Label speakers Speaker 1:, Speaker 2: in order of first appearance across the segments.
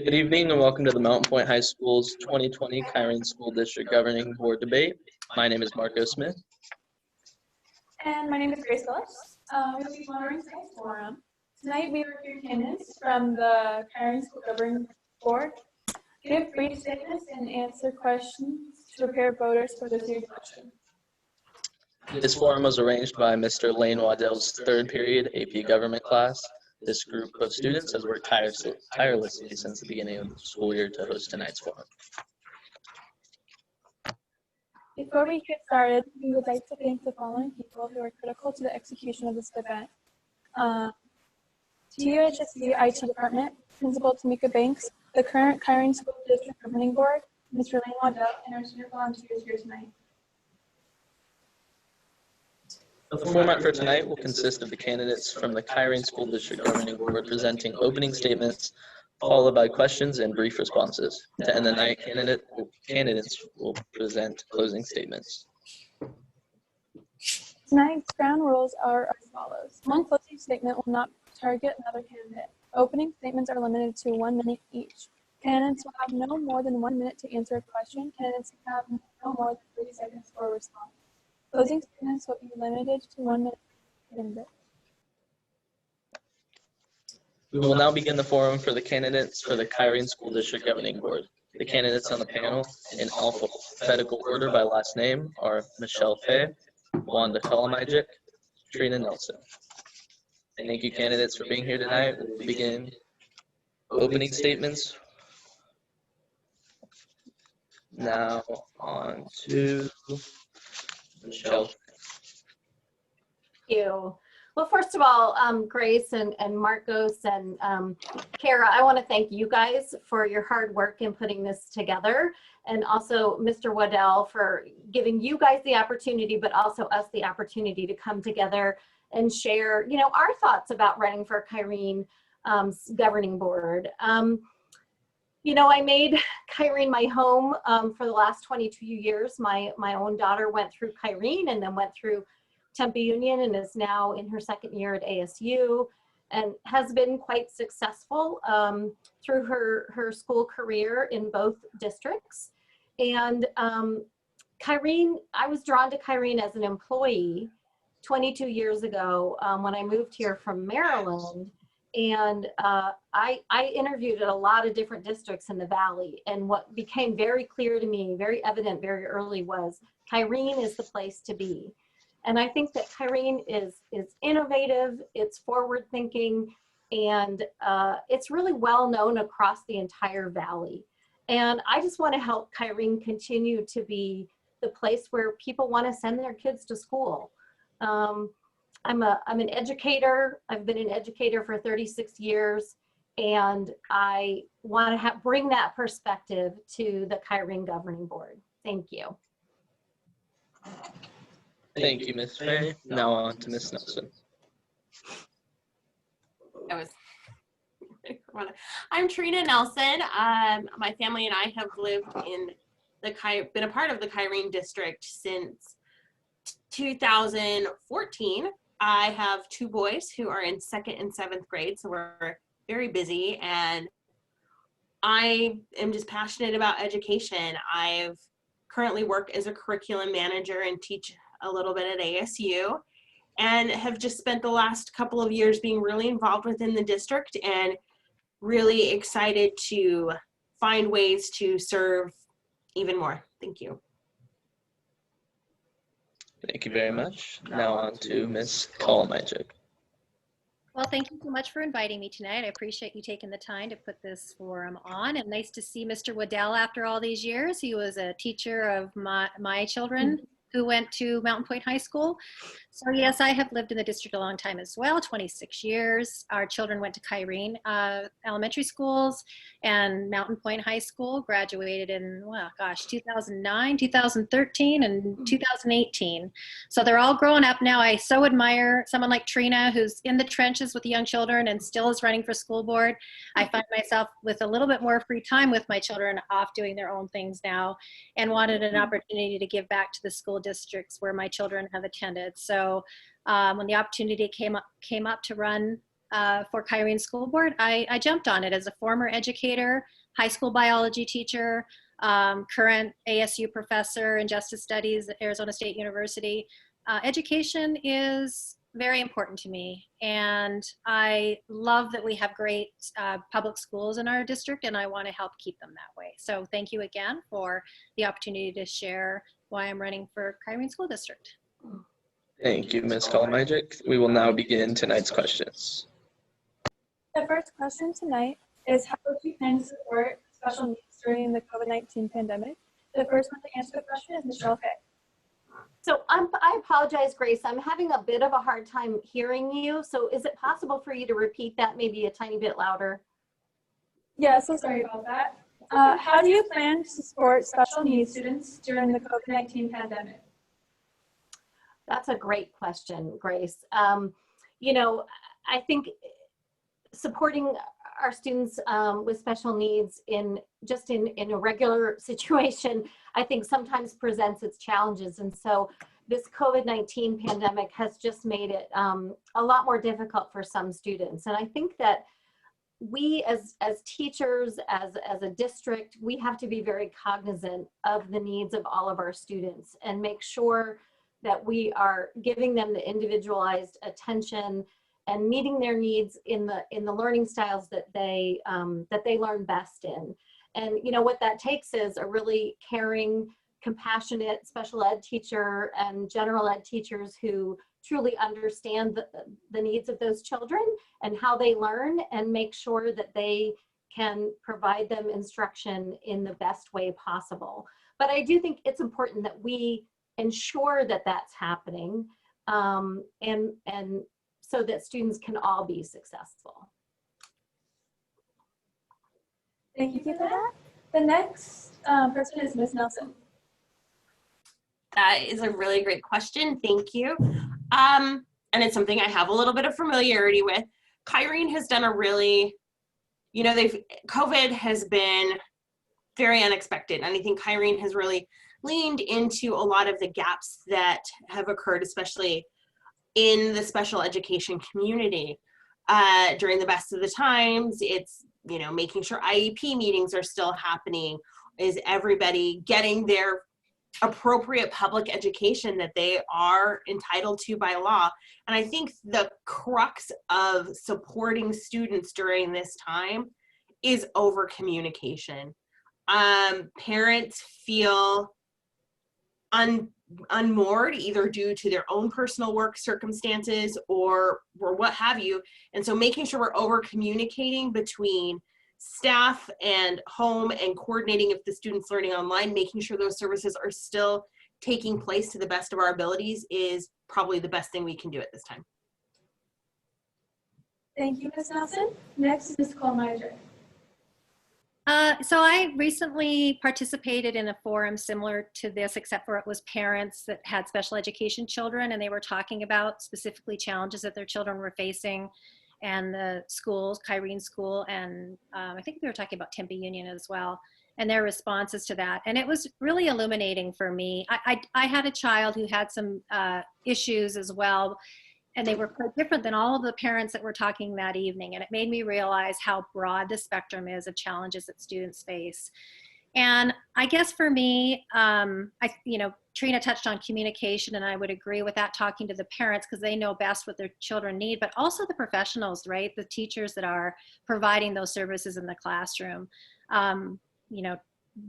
Speaker 1: Good evening and welcome to the Mountain Point High School's 2020 Kyrene School District Governing Board debate. My name is Marco Smith.
Speaker 2: And my name is Grace Phillips. We will be monitoring tonight's forum. Tonight we will hear candidates from the Kyrene School Governing Board give brief statements and answer questions to prepare voters for the series election.
Speaker 1: This forum was arranged by Mr. Lane Waddell's third period AP Government class. This group of students has worked tirelessly since the beginning of the school year to host tonight's forum.
Speaker 2: Before we get started, we would like to thank the following people who are critical to the execution of this event. TUHSU IT Department, Principal Tamika Banks, the current Kyrene School District Governing Board, Mr. Lane Waddell, and our student volunteers here tonight.
Speaker 1: The format for tonight will consist of the candidates from the Kyrene School District Governing Board presenting opening statements, followed by questions and brief responses. To end the night, candidates will present closing statements.
Speaker 2: Tonight's ground rules are as follows. One closing statement will not target another candidate. Opening statements are limited to 1 minute each. Candidates will have no more than 1 minute to answer a question. Candidates have no more than 30 seconds for a response. Closing statements will be limited to 1 minute per candidate.
Speaker 1: We will now begin the forum for the candidates for the Kyrene School District Governing Board. The candidates on the panel, in alphabetical order by last name, are Michelle Fay, Wanda Kalamijic, Trina Nelson. Thank you, candidates, for being here tonight. We'll begin opening statements. Now on to Michelle.
Speaker 3: Thank you. Well, first of all, Grace and Marcos and Kara, I want to thank you guys for your hard work in putting this together, and also Mr. Waddell for giving you guys the opportunity, but also us the opportunity to come together and share, our thoughts about running for Kyrene governing board. I made Kyrene my home for the last 22 years. My own daughter went through Kyrene and then went through Tempe Union and is now in her second year at ASU and has been quite successful through her school career in both districts. And Kyrene, I was drawn to Kyrene as an employee 22 years ago when I moved here from Maryland. And I interviewed at a lot of different districts in the Valley, and what became very clear to me, very evident very early, was Kyrene is the place to be. And I think that Kyrene is innovative, it's forward thinking, and it's really well known across the entire Valley. And I just want to help Kyrene continue to be the place where people want to send their kids to school. I'm an educator. I've been an educator for 36 years, and I want to bring that perspective to the Kyrene Governing Board. Thank you.
Speaker 1: Thank you, Ms. Fay. Now on to Ms. Nelson.
Speaker 4: I'm Trina Nelson. My family and I have lived in been a part of the Kyrene district since 2014. I have two boys who are in 2nd and 7th grade, so we're very busy, and I am just passionate about education. I've currently work as a curriculum manager and teach a little bit at ASU, and have just spent the last couple of years being really involved within the district and really excited to find ways to serve even more. Thank you.
Speaker 1: Thank you very much. Now on to Ms. Kalamijic.
Speaker 5: Well, thank you so much for inviting me tonight. I appreciate you taking the time to put this forum on, and nice to see Mr. Waddell after all these years. He was a teacher of my children who went to Mountain Point High School. So yes, I have lived in the district a long time as well, 26 years. Our children went to Kyrene elementary schools and Mountain Point High School, graduated in, well, gosh, 2009, 2013, and 2018. So they're all grown up now. I so admire someone like Trina, who's in the trenches with the young children and still is running for school board. I find myself with a little bit more free time with my children off doing their own things now, and wanted an opportunity to give back to the school districts where my children have attended. So when the opportunity came up to run for Kyrene School Board, I jumped on it as a former educator, high school biology teacher, current ASU professor in justice studies at Arizona State University. Education is very important to me, and I love that we have great public schools in our district, and I want to help keep them that way. So thank you again for the opportunity to share why I'm running for Kyrene School District.
Speaker 1: Thank you, Ms. Kalamajic. We will now begin tonight's questions.
Speaker 2: The first question tonight is, how would you plan to support special needs during the COVID-19 pandemic? The first one to answer the question is Michelle Fay.
Speaker 3: So I apologize, Grace. I'm having a bit of a hard time hearing you. So is it possible for you to repeat that maybe a tiny bit louder?
Speaker 2: Yeah, so sorry about that. How do you plan to support special needs students during the COVID-19 pandemic?
Speaker 3: That's a great question, Grace. You know, I think supporting our students with special needs in a regular situation, I think sometimes presents its challenges. And so this COVID-19 pandemic has just made it a lot more difficult for some students. And I think that we as teachers, as a district, we have to be very cognizant of the needs of all of our students and make sure that we are giving them the individualized attention and meeting their needs in the learning styles that they learn best in. And you know what that takes is a really caring, compassionate special ed teacher and general ed teachers who truly understand the needs of those children and how they learn, and make sure that they can provide them instruction in the best way possible. But I do think it's important that we ensure that that's happening, and so that students can all be successful.
Speaker 2: Thank you for that. The next person is Ms. Nelson.
Speaker 4: That is a really great question. Thank you. And it's something I have a little bit of familiarity with. Kyrene has done a really, you know, COVID has been very unexpected. And I think Kyrene has really leaned into a lot of the gaps that have occurred, especially in the special education community. During the best of the times, it's, you know, making sure IEP meetings are still happening. Is everybody getting their appropriate public education that they are entitled to by law? And I think the crux of supporting students during this time is over communication. Parents feel unmoored, either due to their own personal work circumstances or what have you. And so making sure we're over communicating between staff and home and coordinating if the student's learning online, making sure those services are still taking place to the best of our abilities is probably the best thing we can do at this time.
Speaker 2: Thank you, Ms. Nelson. Next is Ms. Kohlmeiser.
Speaker 5: So I recently participated in a forum similar to this, except for it was parents that had special education children, and they were talking about specifically challenges that their children were facing, and the schools, Kyrene School, and I think we were talking about Tempe Union as well, and their responses to that. And it was really illuminating for me. I had a child who had some issues as well, and they were quite different than all of the parents that were talking that evening. And it made me realize how broad the spectrum is of challenges that students face. And I guess for me, Trina touched on communication, and I would agree with that, talking to the parents because they know best what their children need, but also the professionals, right? The teachers that are providing those services in the classroom,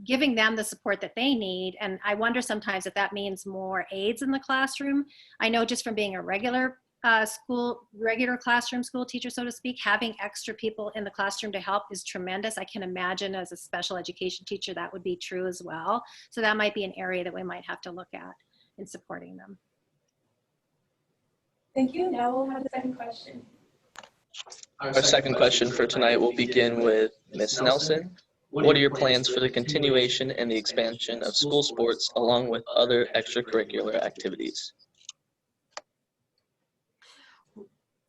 Speaker 5: giving them the support that they need. And I wonder sometimes if that means more aides in the classroom. I know just from being a regular classroom school teacher, so to speak, having extra people in the classroom to help is tremendous. I can imagine as a special education teacher that would be true as well. So that might be an area that we might have to look at in supporting them.
Speaker 2: Thank you. Now we'll have the second question.
Speaker 1: Our second question for tonight will begin with Ms. Nelson. What are your plans for the continuation and the expansion of school sports along with other extracurricular activities?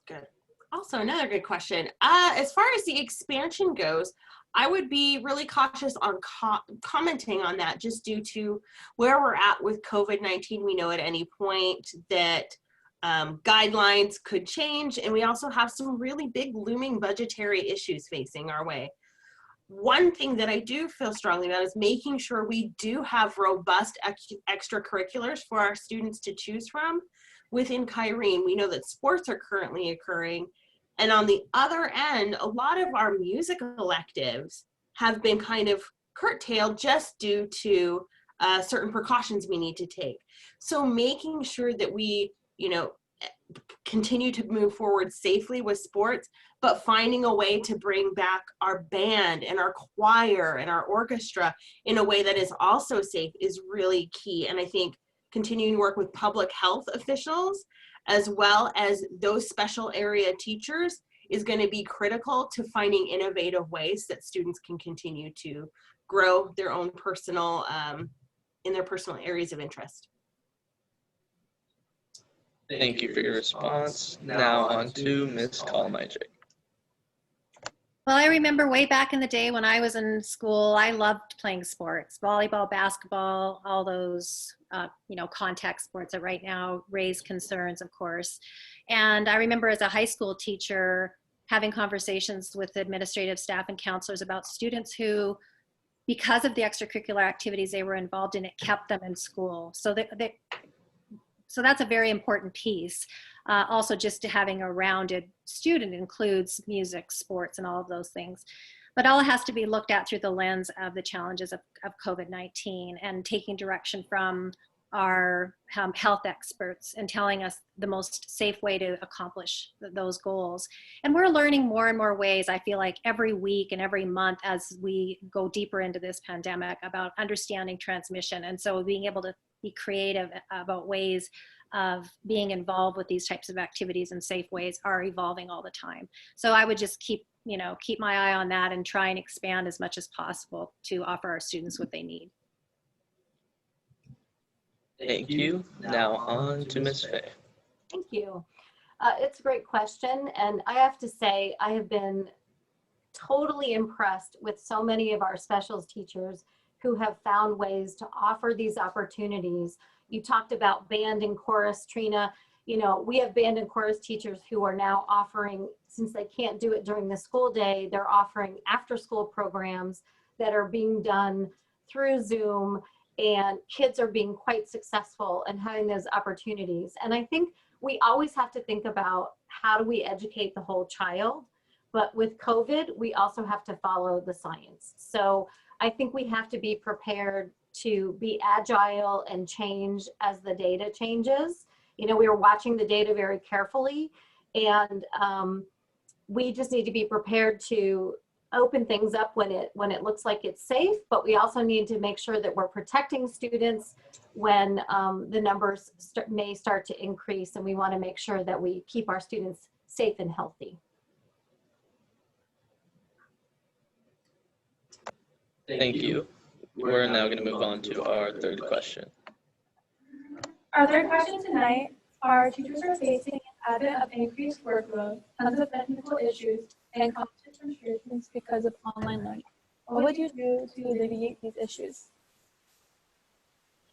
Speaker 4: Good. Also, another good question. As far as the expansion goes, I would be really cautious on commenting on that just due to where we're at with COVID-19. We know at any point that guidelines could change, and we also have some really big looming budgetary issues facing our way. One thing that I do feel strongly about is making sure we do have robust extracurriculars for our students to choose from within Kyrene. We know that sports are currently occurring, and on the other end, a lot of our music electives have been kind of curtailed just due to certain precautions we need to take. So making sure that we, continue to move forward safely with sports, but finding a way to bring back our band and our choir and our orchestra in a way that is also safe is really key. And I think continuing to work with public health officials as well as those special area teachers is going to be critical to finding innovative ways that students can continue to grow their own personal, in their personal areas of interest.
Speaker 1: Thank you for your response. Now on to Ms. Kalmajic.
Speaker 5: Well, I remember way back in the day when I was in school, I loved playing sports, volleyball, basketball, all those, contact sports that right now raise concerns, of course. And I remember as a high school teacher having conversations with administrative staff and counselors about students who, because of the extracurricular activities they were involved in, it kept them in school. So that's a very important piece. Also, just to having a rounded student includes music, sports, and all of those things. But all has to be looked at through the lens of the challenges of COVID-19 and taking direction from our health experts and telling us the most safe way to accomplish those goals. And we're learning more and more ways, I feel like, every week and every month as we go deeper into this pandemic about understanding transmission. And so being able to be creative about ways of being involved with these types of activities in safe ways are evolving all the time. So I would just keep my eye on that and try and expand as much as possible to offer our students what they need.
Speaker 1: Thank you. Now on to Ms. Fay.
Speaker 3: Thank you. It's a great question. And I have to say, I have been totally impressed with so many of our specials teachers who have found ways to offer these opportunities. You talked about band and chorus, Trina. We have band and chorus teachers who are now offering, since they can't do it during the school day, they're offering after-school programs that are being done through Zoom, and kids are being quite successful in having those opportunities. And I think we always have to think about how do we educate the whole child, but with COVID, we also have to follow the science. So I think we have to be prepared to be agile and change as the data changes. We are watching the data very carefully, and we just need to be prepared to open things up when it looks like it's safe, but we also need to make sure that we're protecting students when the numbers may start to increase, and we want to make sure that we keep our students safe and healthy.
Speaker 1: Thank you. We're now going to move on to our third question.
Speaker 2: Our third question tonight, our teachers are facing an advent of increased workload, tons of technical issues, and constant frustrations because of online learning. What would you do to alleviate these issues?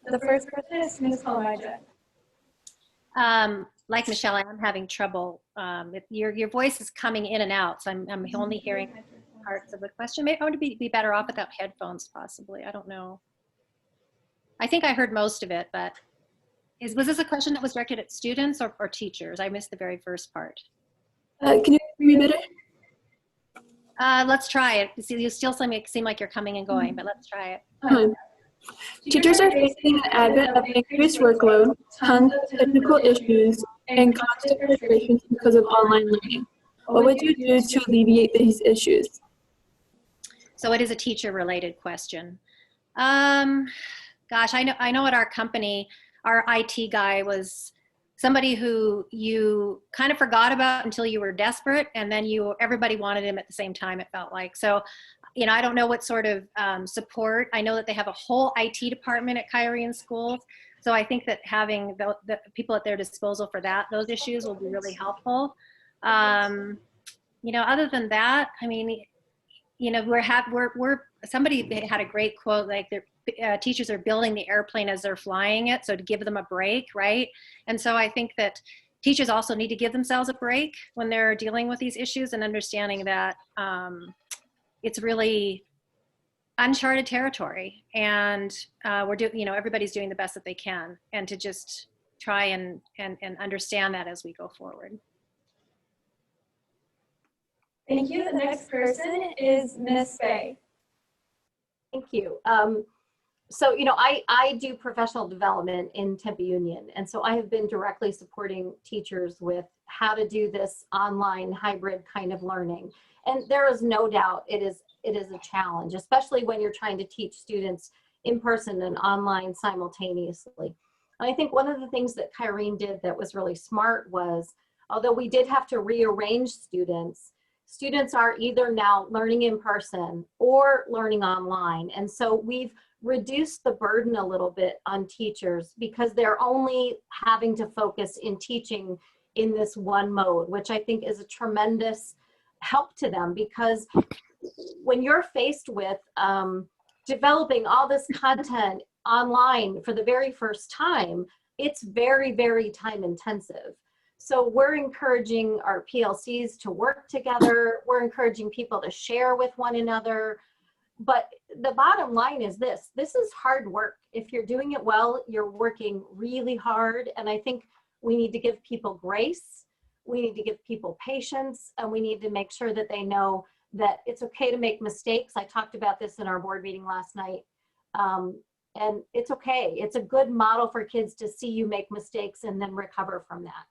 Speaker 2: The first person is Ms. Kalmajic.
Speaker 5: Like Michelle, I'm having trouble. Your voice is coming in and out, so I'm only hearing parts of the question. Maybe I would be better off without headphones, possibly. I don't know. I think I heard most of it, but was this a question that was directed at students or teachers? I missed the very first part.
Speaker 2: Can you hear me better?
Speaker 5: Let's try it. You still seem like you're coming and going, but let's try it.
Speaker 2: Teachers are facing an advent of increased workload, tons of technical issues, and constant frustrations because of online learning. What would you do to alleviate these issues?
Speaker 5: So it is a teacher-related question. Gosh, I know at our company, our IT guy was somebody who you kind of forgot about until you were desperate, and then everybody wanted him at the same time, it felt like. So, I don't know what sort of support. I know that they have a whole IT department at Kyrene schools. So I think that having the people at their disposal for those issues will be really helpful. Other than that, I mean, somebody had a great quote, like teachers are building the airplane as they're flying it, so to give them a break, right? And so I think that teachers also need to give themselves a break when they're dealing with these issues, and understanding that it's really uncharted territory, and everybody's doing the best that they can, and to just try and understand that as we go forward.
Speaker 2: Thank you. The next person is Miss Bay.
Speaker 3: Thank you. So, I do professional development in Tempe Union. And so I have been directly supporting teachers with how to do this online hybrid kind of learning. And there is no doubt it is a challenge, especially when you're trying to teach students in person and online simultaneously. And I think one of the things that Kyrene did that was really smart was, although we did have to rearrange students are either now learning in person or learning online. And so we've reduced the burden a little bit on teachers because they're only having to focus in teaching in this one mode, which I think is a tremendous help to them, because when you're faced with developing all this content online for the very first time, it's very, very time intensive. So we're encouraging our PLCs to work together. We're encouraging people to share with one another. But the bottom line is this is hard work. If you're doing it well, you're working really hard. And I think we need to give people grace. We need to give people patience, and we need to make sure that they know that it's okay to make mistakes. I talked about this in our board meeting last night. And it's okay. It's a good model for kids to see you make mistakes and then recover from that.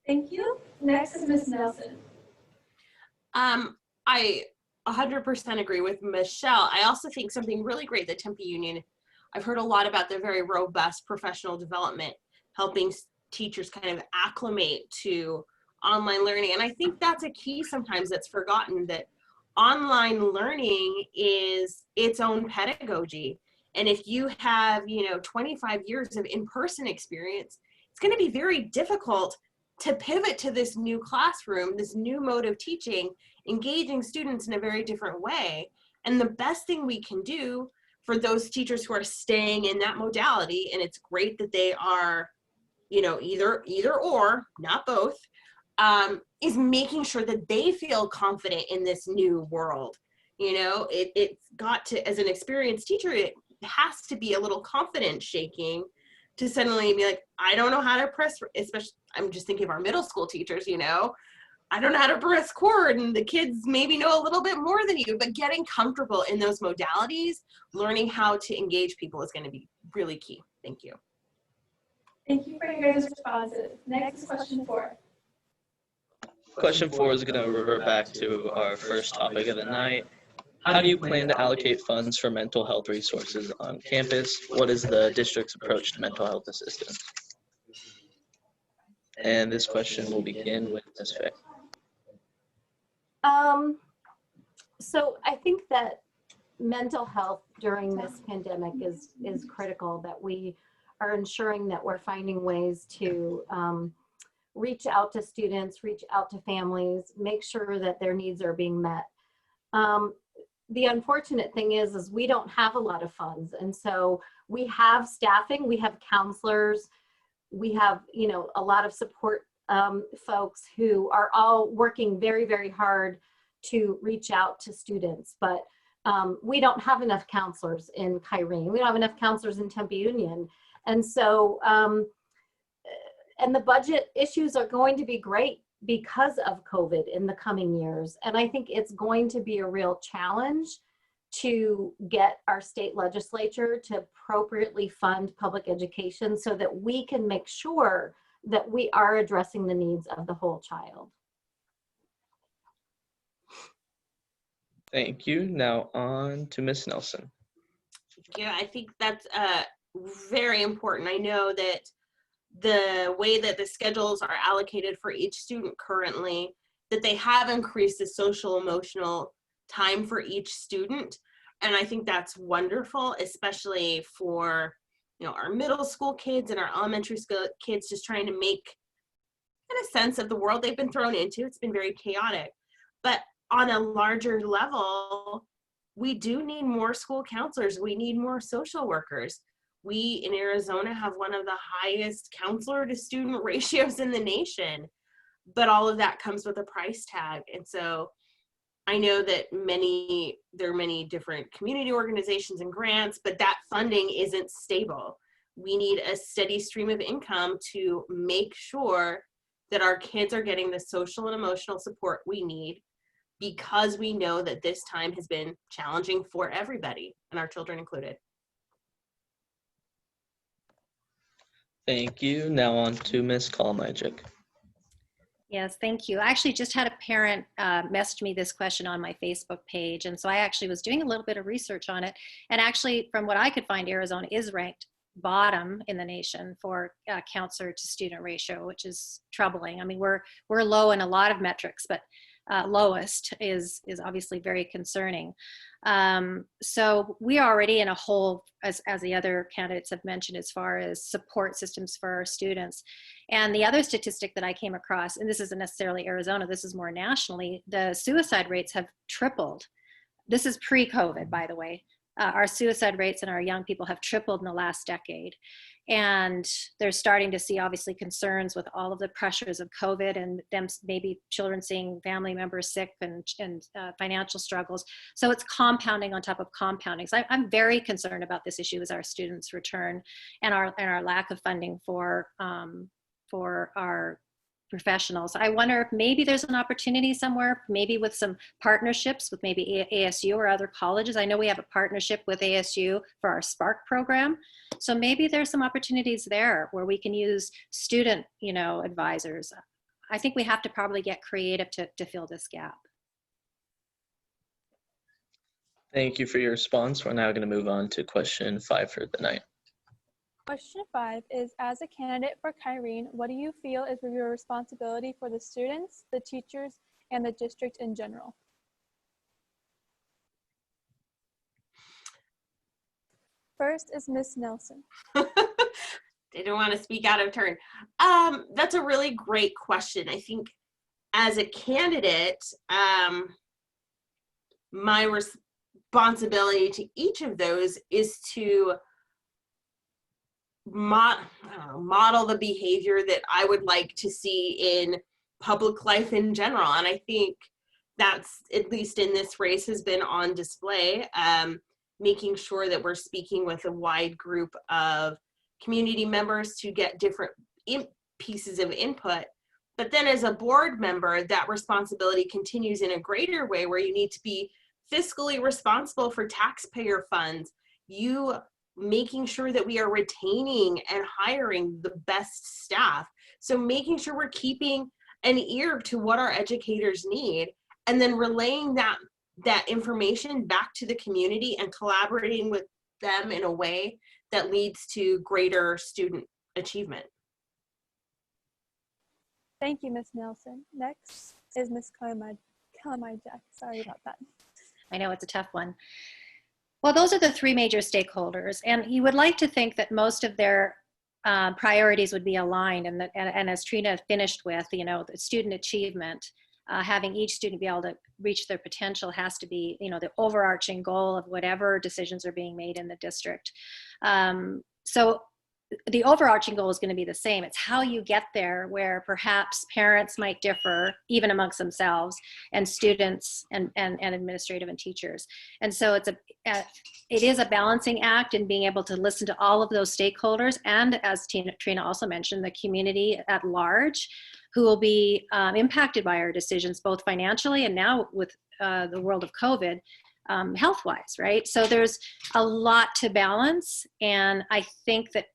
Speaker 2: Thank you. Next is Miss Nelson.
Speaker 4: I 100% agree with Michelle. I also think something really great that Tempe Union, I've heard a lot about their very robust professional development, helping teachers kind of acclimate to online learning. And I think that's a key sometimes that's forgotten, that online learning is its own pedagogy. And if you have, 25 years of in-person experience, it's going to be very difficult to pivot to this new classroom, this new mode of teaching, engaging students in a very different way. And the best thing we can do for those teachers who are staying in that modality, and it's great that they are, either or, not both, is making sure that they feel confident in this new world. It's got to, as an experienced teacher, it has to be a little confidence shaking to suddenly be like, I don't know how to press, especially, I'm just thinking of our middle school teachers, I don't know how to press chord, and the kids maybe know a little bit more than you, but getting comfortable in those modalities, learning how to engage people is going to be really key. Thank you.
Speaker 2: Thank you for your guys' responses. Next, question 4.
Speaker 1: Question 4 is going to revert back to our first topic of the night. How do you plan to allocate funds for mental health resources on campus? What is the district's approach to mental health assistance? And this question will begin with Ms. Fay.
Speaker 3: So I think that mental health during this pandemic is critical, that we are ensuring that we're finding ways to reach out to students, reach out to families, make sure that their needs are being met. The unfortunate thing is we don't have a lot of funds. And so we have staffing, we have counselors, we have, a lot of support folks who are all working very, very hard to reach out to students. But we don't have enough counselors in Kyrene. We don't have enough counselors in Tempe Union. And so, and the budget issues are going to be great because of COVID in the coming years. And I think it's going to be a real challenge to get our state legislature to appropriately fund public education so that we can make sure that we are addressing the needs of the whole child.
Speaker 1: Thank you. Now on to Ms. Nelson.
Speaker 4: Yeah, I think that's very important. I know that the way that the schedules are allocated for each student currently, that they have increased the social emotional time for each student. And I think that's wonderful, especially for, our middle school kids and our elementary school kids, just trying to make a sense of the world they've been thrown into. It's been very chaotic. But on a larger level, we do need more school counselors. We need more social workers. We in Arizona have one of the highest counselor to student ratios in the nation, but all of that comes with a price tag. And so I know that there are many different community organizations and grants, but that funding isn't stable. We need a steady stream of income to make sure that our kids are getting the social and emotional support we need, because we know that this time has been challenging for everybody, and our children included.
Speaker 1: Thank you. Now on to Ms. Kalmajic.
Speaker 5: Yes, thank you. I actually just had a parent message me this question on my Facebook page. And so I actually was doing a little bit of research on it. And actually, from what I could find, Arizona is ranked bottom in the nation for counselor to student ratio, which is troubling. I mean, we're low in a lot of metrics, but lowest is obviously very concerning. So we are already in a hole, as the other candidates have mentioned, as far as support systems for our students. And the other statistic that I came across, and this isn't necessarily Arizona, this is more nationally, the suicide rates have tripled. This is pre-COVID, by the way. Our suicide rates in our young people have tripled in the last decade. And they're starting to see obviously concerns with all of the pressures of COVID and them, maybe children seeing family members sick and financial struggles. So it's compounding on top of compounding. So I'm very concerned about this issue as our students return, and our lack of funding for our professionals. I wonder if maybe there's an opportunity somewhere, maybe with some partnerships with maybe ASU or other colleges. I know we have a partnership with ASU for our Spark program. So maybe there's some opportunities there where we can use student, advisors. I think we have to probably get creative to fill this gap.
Speaker 1: Thank you for your response. We're now going to move on to question 5 for the night.
Speaker 2: Question 5 is, as a candidate for Kyrene, what do you feel is your responsibility for the students, the teachers, and the district in general? First is Ms. Nelson.
Speaker 4: Didn't want to speak out of turn. That's a really great question. I think as a candidate, my responsibility to each of those is to model the behavior that I would like to see in public life in general. And I think that's, at least in this race, has been on display, making sure that we're speaking with a wide group of community members to get different pieces of input. But then as a board member, that responsibility continues in a greater way, where you need to be fiscally responsible for taxpayer funds, making sure that we are retaining and hiring the best staff. So making sure we're keeping an ear to what our educators need, and then relaying that information back to the community and collaborating with them in a way that leads to greater student achievement.
Speaker 2: Thank you, Ms. Nelson. Next is Ms. Kalamajak. Sorry about that.
Speaker 5: I know it's a tough one. Well, those are the three major stakeholders, and you would like to think that most of their priorities would be aligned, and as Trina finished with, the student achievement, having each student be able to reach their potential has to be, the overarching goal of whatever decisions are being made in the district. So the overarching goal is going to be the same. It's how you get there, where perhaps parents might differ even amongst themselves, and students and administrative and teachers. And so it is a balancing act in being able to listen to all of those stakeholders, and as Trina also mentioned, the community at large, who will be impacted by our decisions, both financially and now with the world of COVID, health-wise, right? So there's a lot to balance, and I think that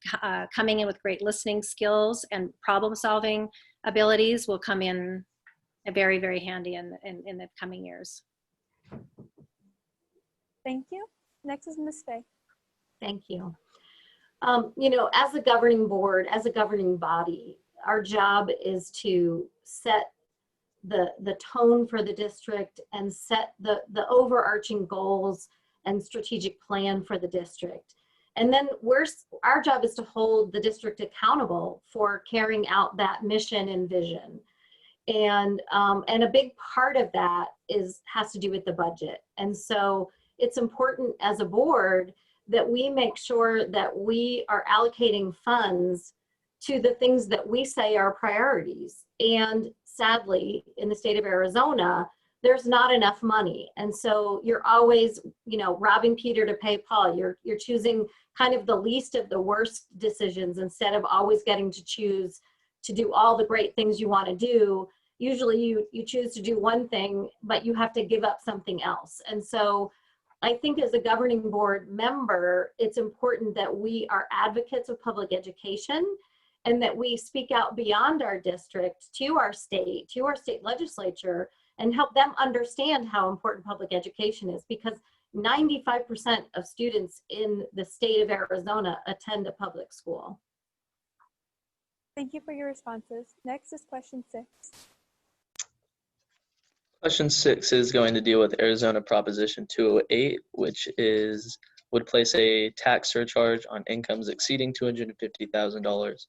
Speaker 5: coming in with great listening skills and problem-solving abilities will come in very, very handy in the coming years.
Speaker 2: Thank you. Next is Ms. Fay.
Speaker 3: Thank you. As a governing board, as a governing body, our job is to set the tone for the district and set the overarching goals and strategic plan for the district. And then our job is to hold the district accountable for carrying out that mission and vision. And a big part of that has to do with the budget. And so it's important as a board that we make sure that we are allocating funds to the things that we say are priorities. And sadly, in the state of Arizona, there's not enough money. And so you're always, you know, robbing Peter to pay Paul. You're choosing kind of the least of the worst decisions instead of always getting to choose to do all the great things you want to do. Usually you choose to do one thing, but you have to give up something else. And so I think as a governing board member, it's important that we are advocates of public education and that we speak out beyond our district to our state legislature, and help them understand how important public education is, because 95% of students in the state of Arizona attend a public school.
Speaker 2: Thank you for your responses. Next is question 6.
Speaker 1: Question 6 is going to deal with Arizona Proposition 208, which would place a tax surcharge on incomes exceeding $250,000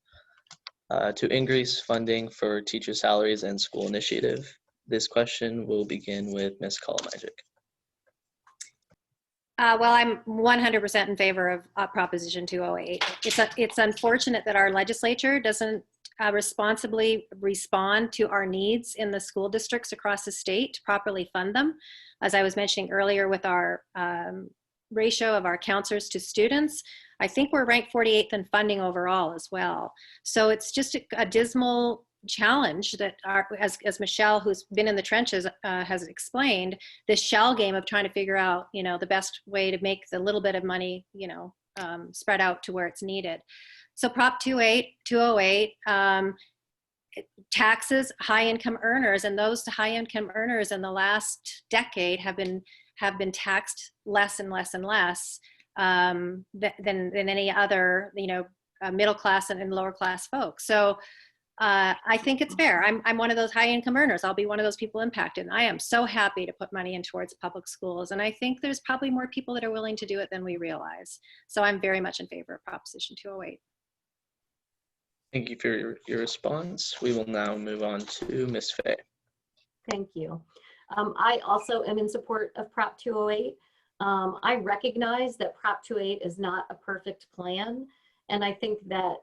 Speaker 1: to increase funding for teacher salaries and school initiative. This question will begin with Ms. Kalamajic.
Speaker 5: Well, I'm 100% in favor of Proposition 208. It's unfortunate that our legislature doesn't responsibly respond to our needs in the school districts across the state to properly fund them. As I was mentioning earlier with our ratio of our counselors to students, I think we're ranked 48th in funding overall as well. So it's just a dismal challenge that as Michelle, who's been in the trenches, has explained, this shell game of trying to figure out, you know, the best way to make the little bit of money, you know, spread out to where it's needed. So Prop 208 taxes high income earners, and those high income earners in the last decade have been taxed less and less and less than any other, you know, middle class and lower class folks. So I think it's fair. I'm one of those high income earners. I'll be one of those people impacted. And I am so happy to put money in towards public schools. And I think there's probably more people that are willing to do it than we realize. So I'm very much in favor of Proposition 208.
Speaker 1: Thank you for your response. We will now move on to Ms. Fay.
Speaker 3: Thank you. I also am in support of Prop 208. I recognize that Prop 208 is not a perfect plan. And I think that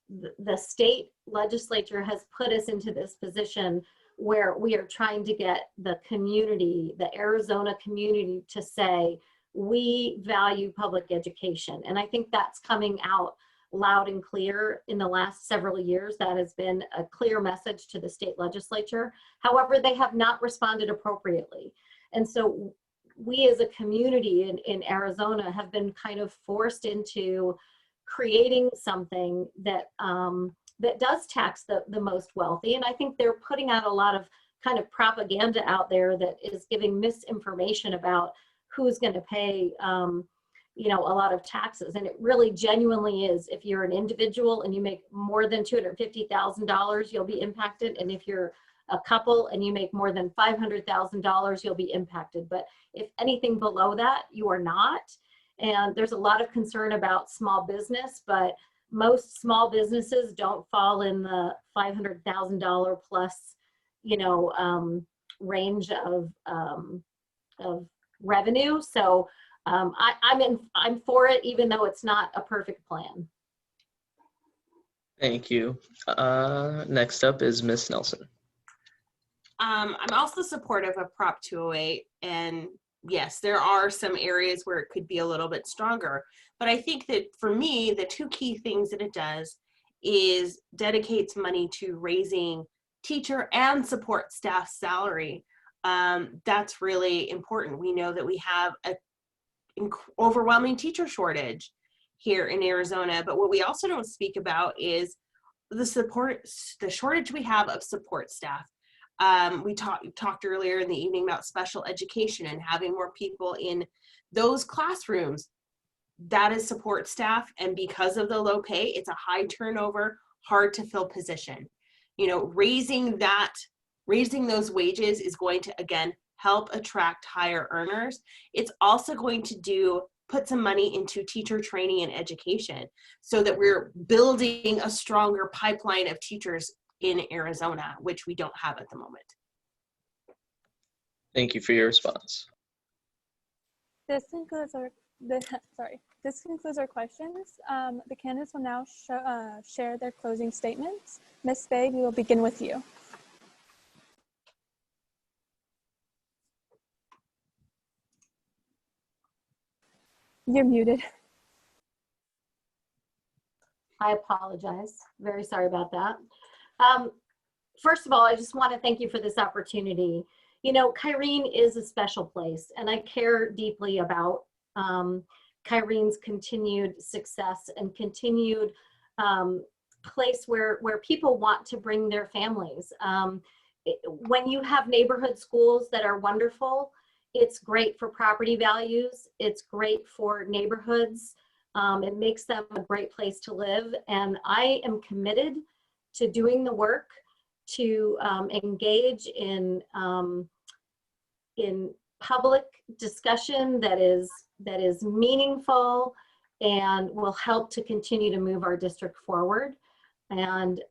Speaker 3: the state legislature has put us into this position where we are trying to get the community, the Arizona community, to say, we value public education. And I think that's coming out loud and clear in the last several years. That has been a clear message to the state legislature. However, they have not responded appropriately. And so we as a community in Arizona have been kind of forced into creating something that that does tax the most wealthy. And I think they're putting out a lot of kind of propaganda out there that is giving misinformation about who's going to pay you know, a lot of taxes. And it really genuinely is, if you're an individual and you make more than $250,000, you'll be impacted. And if you're a couple and you make more than $500,000, you'll be impacted. But if anything below that, you are not. And there's a lot of concern about small business, but most small businesses don't fall in the $500,000 plus, you know, range of revenue. So I'm for it, even though it's not a perfect plan.
Speaker 1: Thank you. Next up is Ms. Nelson.
Speaker 4: I'm also supportive of Prop 208, and yes, there are some areas where it could be a little bit stronger, but I think that for me, the two key things that it does is dedicates money to raising teacher and support staff salary. That's really important. We know that we have a overwhelming teacher shortage here in Arizona, but what we also don't speak about is the shortage we have of support staff. We talked earlier in the evening about special education and having more people in those classrooms. That is support staff, and because of the low pay, it's a high turnover, hard to fill position. You know, raising those wages is going to, again, help attract higher earners. It's also going to put some money into teacher training and education so that we're building a stronger pipeline of teachers in Arizona, which we don't have at the moment.
Speaker 1: Thank you for your response.
Speaker 2: This concludes our This concludes our questions. The candidates will now share their closing statements. Ms. Faye, we will begin with you. You're muted.
Speaker 3: I apologize. Very sorry about that. First of all, I just want to thank you for this opportunity. You know, Kyrene is a special place, and I care deeply about Kyrene's continued success and continued place where people want to bring their families. When you have neighborhood schools that are wonderful, it's great for property values. It's great for neighborhoods. It makes them a great place to live. And I am committed to doing the work to engage in public discussion that is meaningful and will help to continue to move our district forward. And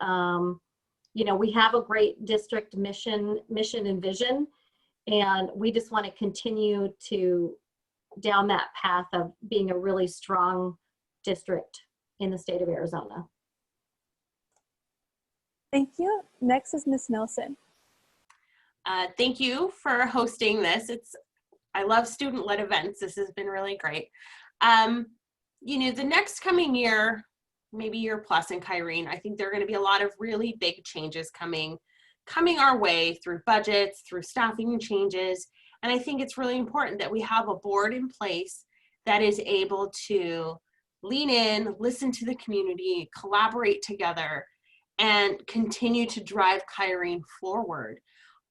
Speaker 3: you know, we have a great district mission and vision, and we just want to continue to down that path of being a really strong district in the state of Arizona.
Speaker 2: Thank you. Next is Ms. Nelson.
Speaker 4: Thank you for hosting this. I love student-led events. This has been really great. You know, the next coming year, maybe year plus in Kyrene, I think there are going to be a lot of really big changes coming our way through budgets, through staffing changes. And I think it's really important that we have a board in place that is able to lean in, listen to the community, collaborate together, and continue to drive Kyrene forward.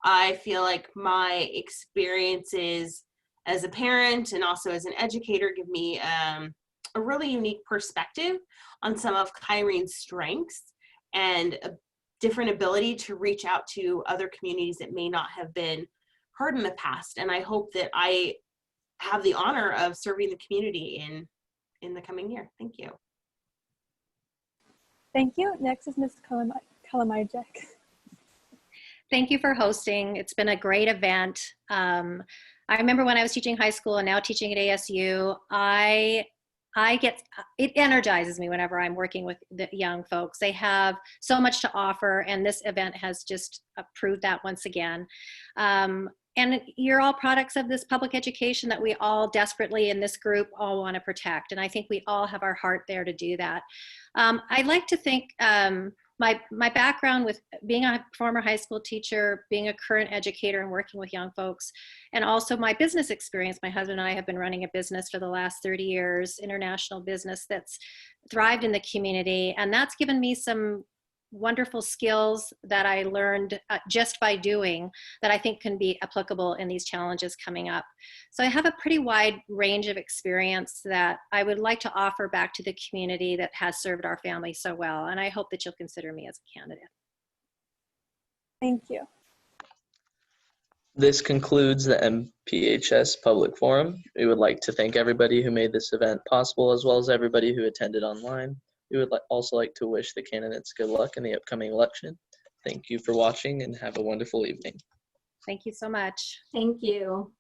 Speaker 4: I feel like my experiences as a parent and also as an educator give me a really unique perspective on some of Kyrene's strengths and a different ability to reach out to other communities that may not have been heard in the past. And I hope that I have the honor of serving the community in the coming year. Thank you.
Speaker 2: Thank you. Next is Ms. Kalamajek.
Speaker 5: Thank you for hosting. It's been a great event. I remember when I was teaching high school and now teaching at ASU, it energizes me whenever I'm working with the young folks. They have so much to offer, and this event has just proved that once again. And you're all products of this public education that we all desperately in this group all want to protect. And I think we all have our heart there to do that. I'd like to think my background with being a former high school teacher, being a current educator and working with young folks, and also my business experience. My husband and I have been running a business for the last 30 years, international business that's thrived in the community. And that's given me some wonderful skills that I learned just by doing that I think can be applicable in these challenges coming up. So I have a pretty wide range of experience that I would like to offer back to the community that has served our family so well. And I hope that you'll consider me as a candidate.
Speaker 2: Thank you.
Speaker 1: This concludes the MPHS Public Forum. We would like to thank everybody who made this event possible, as well as everybody who attended online. We would also like to wish the candidates good luck in the upcoming election. Thank you for watching and have a wonderful evening.
Speaker 5: Thank you so much.
Speaker 3: Thank you.